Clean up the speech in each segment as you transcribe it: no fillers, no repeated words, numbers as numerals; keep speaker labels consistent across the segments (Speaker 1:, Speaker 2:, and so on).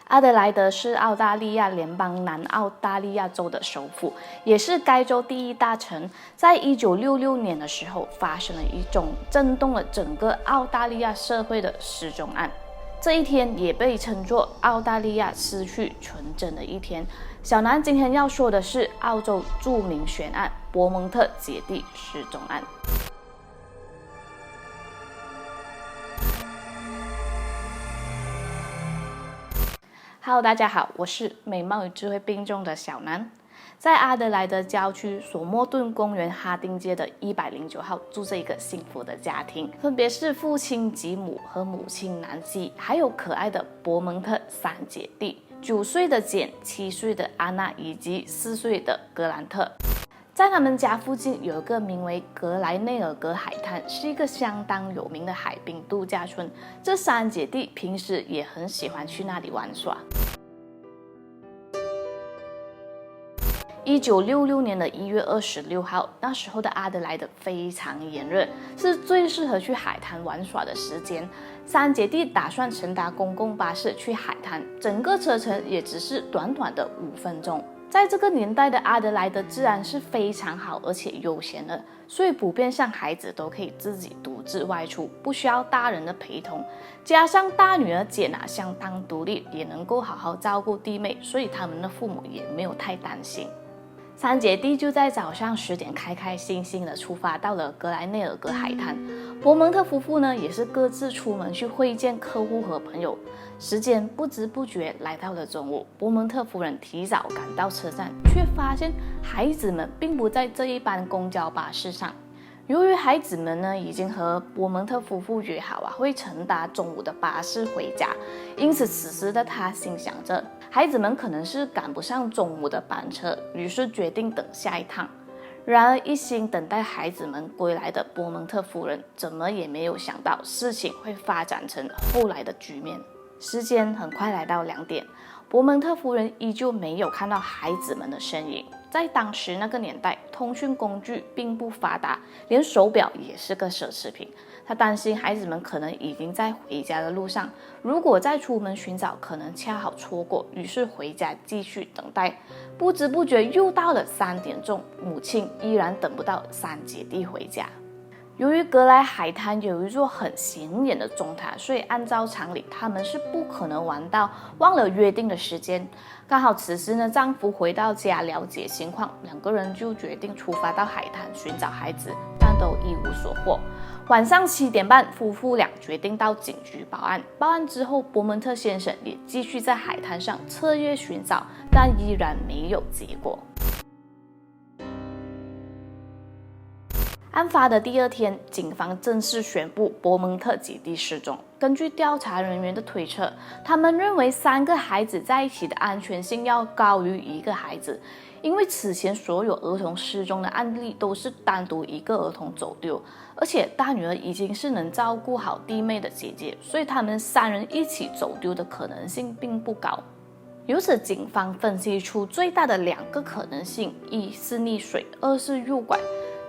Speaker 1: 阿德莱德是澳大利亚联邦南澳大利亚州的首府，也是该州第一大城。在1966年的时候，发生了一宗震动了整个澳大利亚社会的失踪案。这一天也被称作澳大利亚失去纯真的一天。小南今天要说的是澳洲著名悬案——伯蒙特姐弟失踪案。Hello， 大家好，我是美貌与智慧并重的小南。在阿德莱德郊区索莫顿公园哈丁街的109号住着一个幸福的家庭，分别是父亲吉姆和母亲南希，还有可爱的伯蒙特三姐弟，9岁的简、7岁的安娜以及4岁的格兰特。在他们家附近有一个名为格莱内尔格海滩，是一个相当有名的海滨度假村。这三姐弟平时也很喜欢去那里玩耍。1966年的1月26号，那时候的阿德莱德非常炎热，是最适合去海滩玩耍的时间。三姐弟打算乘搭公共巴士去海滩，整个车程也只是短短的5分钟。在这个年代的阿德莱德治安是非常好而且悠闲的，所以普遍上孩子都可以自己独自外出，不需要大人的陪同。加上大女儿简相当独立，也能够好好照顾弟妹，所以他们的父母也没有太担心。三姐弟就在早上10点开开心心地出发到了格莱内尔格海滩。伯蒙特夫妇呢也是各自出门去会见客户和朋友。时间不知不觉来到了中午，伯蒙特夫人提早赶到车站，却发现孩子们并不在这一班公交巴士上。由于孩子们呢已经和伯蒙特夫妇约好会乘搭中午的巴士回家，因此此时的他心想着孩子们可能是赶不上中午的班车，于是决定等下一趟。然而一心等待孩子们归来的伯蒙特夫人怎么也没有想到事情会发展成后来的局面。时间很快来到2点，伯蒙特夫人依旧没有看到孩子们的身影。在当时那个年代，通讯工具并不发达，连手表也是个奢侈品。他担心孩子们可能已经在回家的路上，如果再出门寻找，可能恰好错过，于是回家继续等待。不知不觉又到了3点钟，母亲依然等不到三姐弟回家。由于格莱海滩有一座很显眼的钟塔，所以按照常理，他们是不可能玩到忘了约定的时间。刚好此时呢，丈夫回到家了解情况，2个人就决定出发到海滩寻找孩子，但都一无所获。晚上7点半，夫妇俩决定到警局报案。报案之后，伯蒙特先生也继续在海滩上彻夜寻找，但依然没有结果。案发的第2天，警方正式宣布伯蒙特姐弟失踪。根据调查人员的推测，他们认为3个孩子在一起的安全性要高于1个孩子，因为此前所有儿童失踪的案例都是单独1个儿童走丢，而且大女儿已经是能照顾好弟妹的姐姐，所以他们3人一起走丢的可能性并不高。由此，警方分析出最大的2个可能性：一是溺水，2是诱拐。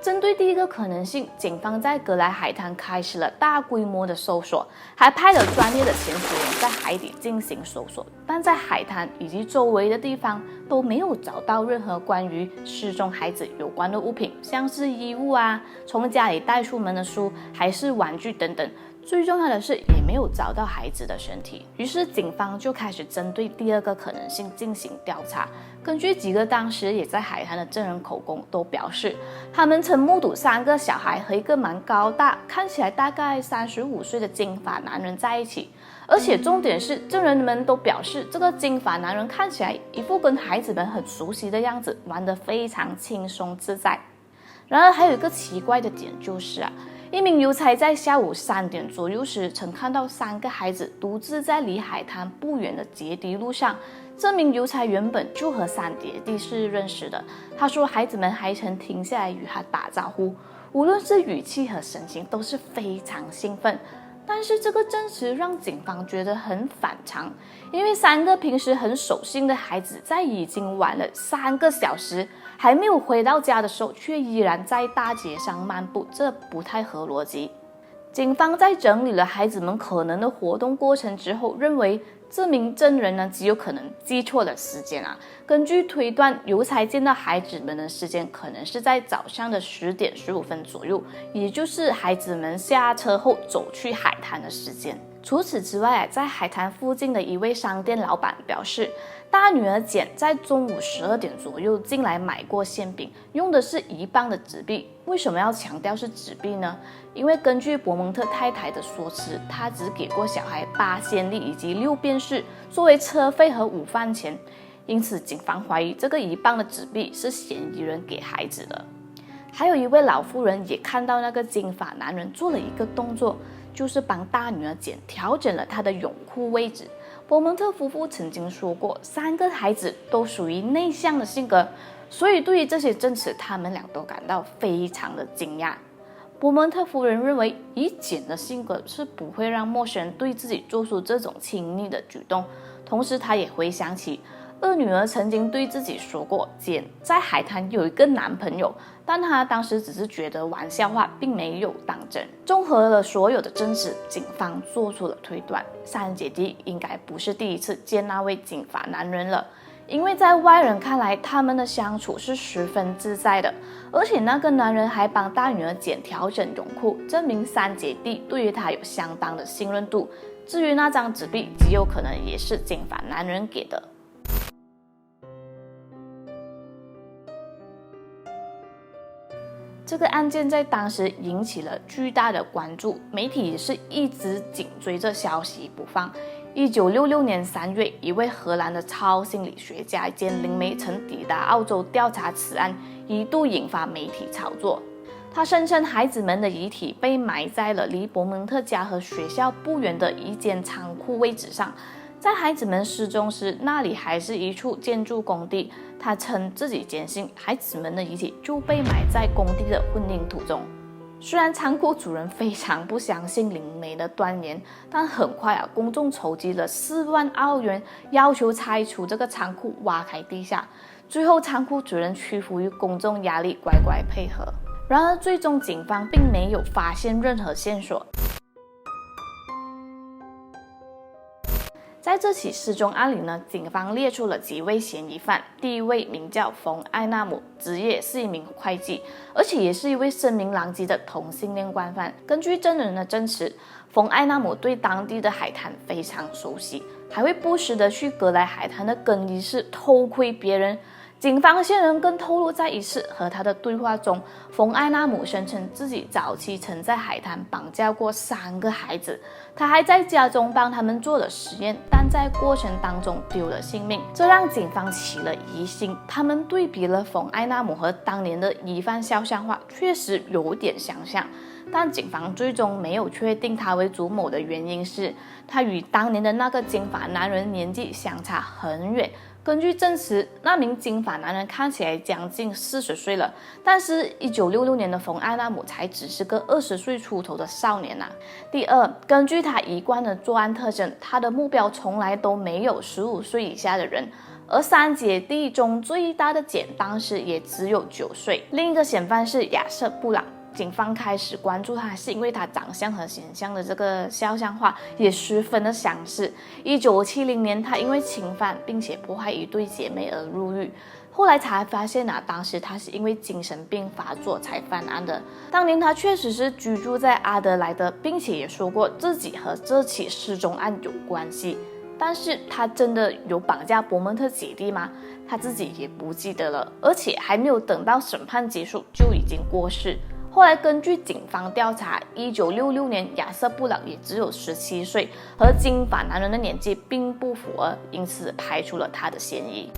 Speaker 1: 针对第一个可能性，警方在格莱海滩开始了大规模的搜索，还派了专业的潜水员在海底进行搜索，但在海滩以及周围的地方都没有找到任何关于失踪孩子有关的物品，像是衣物从家里带出门的书还是玩具等等。最重要的是，也没有找到孩子的身体。于是警方就开始针对第2个可能性进行调查。根据几个当时也在海滩的证人口供都表示，他们曾目睹3个小孩和一个蛮高大，看起来大概35岁的金发男人在一起。而且重点是，证人们都表示，这个金发男人看起来一副跟孩子们很熟悉的样子，玩得非常轻松自在。然而还有一个奇怪的点就是一名邮差在下午3点左右时，曾看到3个孩子独自在离海滩不远的阶梯路上。这名邮差原本就和三姐弟是认识的，他说孩子们还曾停下来与他打招呼，无论是语气和神情都是非常兴奋。但是这个证词让警方觉得很反常，因为3个平时很守信的孩子，在已经玩了3个小时，还没有回到家的时候，却依然在大街上漫步，这不太合逻辑。警方在整理了孩子们可能的活动过程之后，认为这名证人呢极有可能记错了时间啊。根据推断，邮差见到孩子们的时间可能是在早上的10点15分左右，也就是孩子们下车后走去海滩的时间。除此之外，在海滩附近的一位商店老板表示，大女儿简在中午12点左右进来买过馅饼，用的是1磅的纸币。为什么要强调是纸币呢？因为根据伯蒙特太太的说辞，她只给过小孩8先令以及6便士作为车费和午饭钱，因此警方怀疑这个1磅的纸币是嫌疑人给孩子的。还有一位老妇人也看到那个金发男人做了一个动作，就是帮大女儿简调整了她的泳裤位置。伯蒙特夫妇曾经说过，3个孩子都属于内向的性格，所以对于这些证词，他们俩都感到非常的惊讶。伯蒙特夫人认为，以简的性格是不会让陌生人对自己做出这种亲密的举动。同时，她也回想起二女儿曾经对自己说过，简在海滩有一个男朋友，但她当时只是觉得玩笑话，并没有当真。综合了所有的证词，警方做出了推断，3姐弟应该不是第一次见那位金发男人了。因为在外人看来，他们的相处是十分自在的，而且那个男人还帮大女儿简调整泳裤，证明3姐弟对于他有相当的信任度。至于那张纸币，极有可能也是金发男人给的。这个案件在当时引起了巨大的关注，媒体也是一直紧追着消息不放。1966年3月，一位荷兰的超心理学家兼灵媒曾抵达澳洲调查此案，一度引发媒体炒作。他声称孩子们的遗体被埋在了离伯蒙特家和学校不远的一间仓库位置上，在孩子们失踪时，那里还是一处建筑工地。他称自己坚信孩子们的遗体就被埋在工地的混凝土中。虽然仓库主人非常不相信灵媒的断言，但很快公众筹集了4万澳元，要求拆除这个仓库，挖开地下。最后，仓库主人屈服于公众压力，乖乖配合。然而，最终警方并没有发现任何线索。在这起失踪案里呢，警方列出了几位嫌疑犯。第一位名叫冯·艾纳姆，职业是一名会计，而且也是一位声名狼藉的同性恋惯犯。根据证人的证词，冯·艾纳姆对当地的海滩非常熟悉，还会不时的去格莱海滩的更衣室偷窥别人。警方线人更透露，在一次和他的对话中，冯·艾纳姆声称自己早期曾在海滩绑架过3个孩子，他还在家中帮他们做了实验，但在过程当中丢了性命，这让警方起了疑心。他们对比了冯·艾纳姆和当年的疑犯肖像画，确实有点相像，但警方最终没有确定他为祖母的原因是，他与当年的那个金发男人年纪相差很远。根据证词，那名金发男人看起来将近40岁了，但是1966年的冯·艾纳姆才只是个20岁出头的少年第二，根据他一贯的作案特征，他的目标从来都没有15岁以下的人，而3姐弟中最大的简当时也只有9岁。另一个嫌犯是亚瑟·布朗。警方开始关注他，是因为他长相和形象的这个肖像画也十分的相似。1970年，他因为侵犯并且迫害一对姐妹而入狱，后来才发现当时他是因为精神病发作才犯案的。当年他确实是居住在阿德莱德，并且也说过自己和这起失踪案有关系。但是他真的有绑架伯蒙特姐弟吗？他自己也不记得了，而且还没有等到审判结束就已经过世。后来根据警方调查，1966年亚瑟·布朗也只有17岁，和金发男人的年纪并不符合，因此排除了他的嫌疑。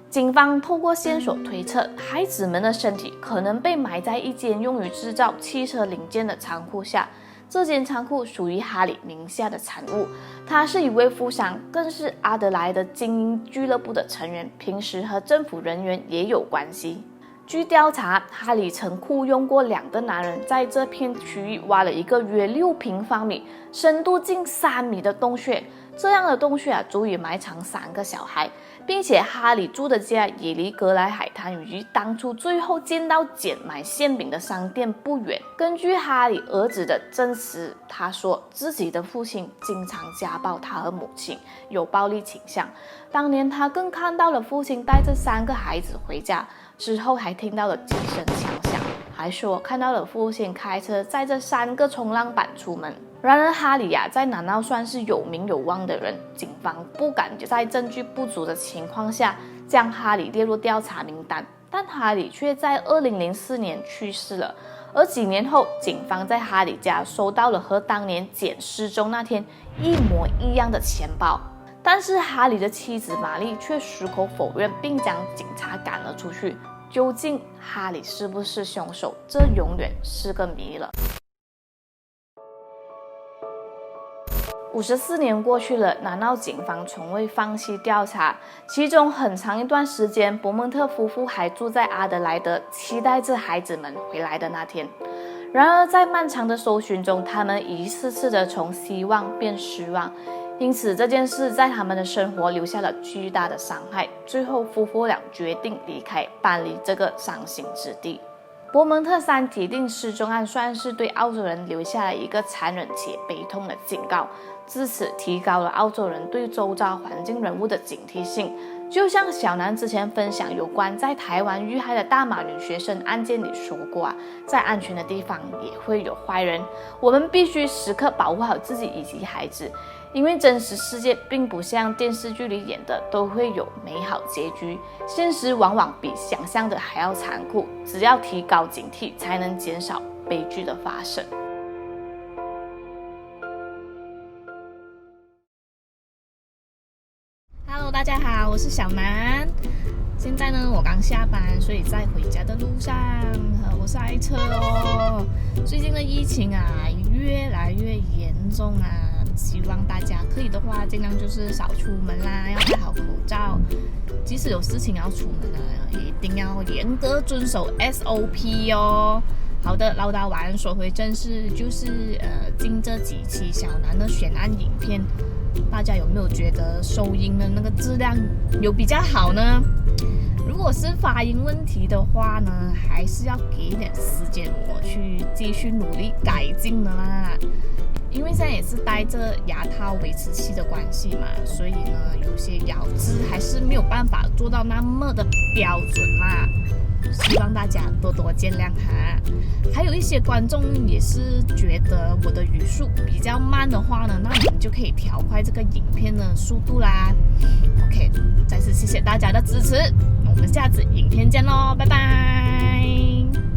Speaker 1: 警方透过线索推测，孩子们的身体可能被埋在一间用于制造汽车零件的仓库下。这间仓库属于哈里名下的产物，他是一位富商，更是阿德莱德精英俱乐部的成员，平时和政府人员也有关系。据调查，哈里曾雇佣过2个男人，在这片区域挖了一个约6平方米、深度近3米的洞穴。这样的洞穴足以埋藏3个小孩，并且哈里住的家也离格莱海滩与当初最后见到简买馅饼的商店不远。根据哈里儿子的证实，他说自己的父亲经常家暴他和母亲，有暴力倾向。当年他更看到了父亲带着3个孩子回家，之后还听到了几声枪响，还说看到了父亲开车载着3个冲浪板出门。然而哈里在南澳算是有名有望的人，警方不敢在证据不足的情况下将哈里列入调查名单，但哈里却在2004年去世了。而几年后，警方在哈里家收到了和当年简失踪那天一模一样的钱包，但是哈里的妻子玛丽却矢口否认，并将警察赶了出去。究竟哈里是不是凶手，这永远是个谜了。54年过去了，南澳警方从未放弃调查，其中很长一段时间，伯蒙特夫妇还住在阿德莱德，期待着孩子们回来的那天。然而在漫长的搜寻中，他们一次次的从希望变失望，因此这件事在他们的生活留下了巨大的伤害。最后夫妇俩决定离开，搬离这个伤心之地。伯蒙特3铁定失踪案算是对澳洲人留下了一个残忍且悲痛的警告，自此提高了澳洲人对周遭环境人物的警惕性。就像小南之前分享有关在台湾遇害的大马女学生案件里说过在安全的地方也会有坏人，我们必须时刻保护好自己以及孩子，因为真实世界并不像电视剧里演的都会有美好结局，现实往往比想象的还要残酷，只要提高警惕，才能减少悲剧的发生。Hello， 大家好，我是小南。现在呢，我刚下班，所以在回家的路上，我塞车哦。最近的疫情越来越严重希望大家可以的话，尽量就是少出门啦，要戴好口罩。即使有事情要出门也一定要严格遵守 SOP 哦。好的，唠叨完，说回正事，就是近这几期小南的悬案影片，大家有没有觉得收音的那个质量有比较好呢？如果是发音问题的话呢，还是要给一点时间我去继续努力改进的啦。因为现在也是戴着牙套维持器的关系嘛，所以呢，有些咬字还是没有办法做到那么的标准啦。希望大家多多见谅哈。还有一些观众也是觉得我的语速比较慢的话呢，那你们就可以调快这个影片的速度啦。OK， 再次谢谢大家的支持，我们下次影片见咯，拜拜。